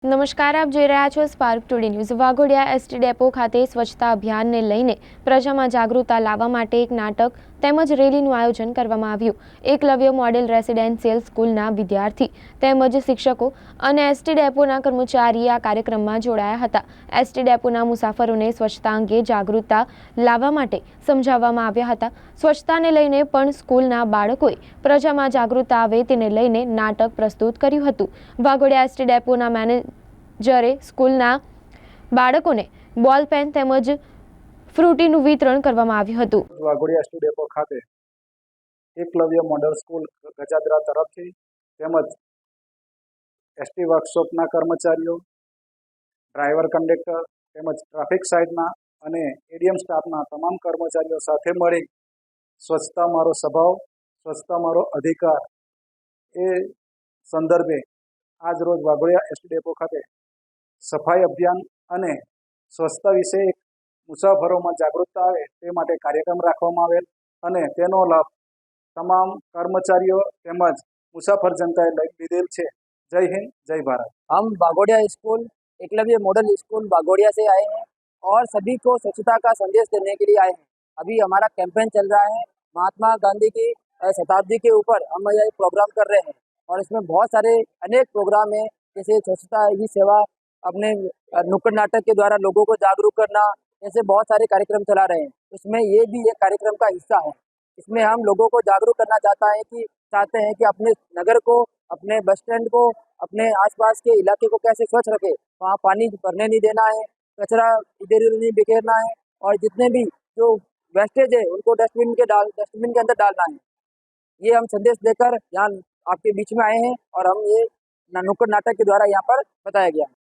નમસ્કાર, આપ જોઈ રહ્યા છો spark today news. Waghodia ST depot ખાતે સ્વચ્છતા અભિયાનને લઈને પ્રજામાં જાગૃતતા લાવવા માટે એક નાટક તેમજ રેલીનું આયોજન કરવામાં આવ્યું। એકલવ્ય મોડેલ રેસિડેન્શિયલ સ્કૂલના વિદ્યાર્થી તેમજ શિક્ષકો અને એસટી ડેપોના કર્મચારી આ કાર્યક્રમમાં જોડાયા હતા। એસટી ડેપોના મુસાફરોને સ્વચ્છતા અંગે જાગૃતતા લાવવા માટે સમજાવવામાં આવ્યા હતા। સ્વચ્છતાને લઈને પણ સ્કૂલના બાળકોએ પ્રજામાં જાગૃતતા આવે તેને લઈને નાટક પ્રસ્તુત કર્યું હતું। વાઘોડિયા એસટી ડેપોના મેનેજરે સ્કૂલના બાળકોને બોલ પેન તેમજ ફ્રૂટીનું વિતરણ કરવામાં આવ્યું હતું। વાઘોડિયા એસટી ડેપો ખાતે એકલવ્ય મોડલ સ્કૂલ ગજાદરા તરફથી તેમજ એસટી વર્કશોપના કર્મચારીઓ, ડ્રાઈવર કંડક્ટર તેમજ ટ્રાફિક સાઇડના અને એડીએમ સ્ટાફના તમામ કર્મચારીઓ સાથે મળી સ્વચ્છતા મારો સ્વભાવ, સ્વચ્છતા મારો અધિકાર એ સંદર્ભે આજ રોજ વાઘોડિયા એસટી ડેપો ખાતે સફાઈ અભિયાન અને સ્વચ્છતા વિશે મુસાફરોમાં જાગૃતતા આવે તે માટે કાર્યક્રમ રાખવામાં આવેલ અને તેનો લાભ તમામ કર્મચારીઓ તેમજ मुसाफर जनता લીધેલ છે। जय हिंद, जय भारत। हम Waghodia school Eklavya model school Waghodia से आए हैं और सभी को स्वच्छता का संदेश देने के लिए आए हैं। अभी हमारा कैंपेन चल रहा है, महात्मा गांधी की शताब्दी के ऊपर हम ये प्रोग्राम कर रहे हैं और इसमें बहुत सारे अनेक प्रोग्राम हैं, जैसे स्वच्छता ही सेवा, अपने नुक्कड़ नाटक के द्वारा लोगों को जागरूक करना, ऐसे बहुत सारे कार्यक्रम चला रहे हैं। उसमें ये भी एक कार्यक्रम का हिस्सा है। इसमें हम लोगों को जागरूक करना चाहते हैं कि अपने नगर को, अपने बस स्टैंड को, अपने आसपास के इलाके को कैसे स्वच्छ रखें। वहाँ पानी भरने नहीं देना है, कचरा इधर उधर नहीं बिखेरना है और जितने भी जो वेस्टेज है उनको डस्टबिन के अंदर डालना है। ये हम संदेश देकर यहाँ आपके बीच में आए हैं और हम ये नुक्कड़ नाटक के द्वारा यहाँ पर बताया गया है।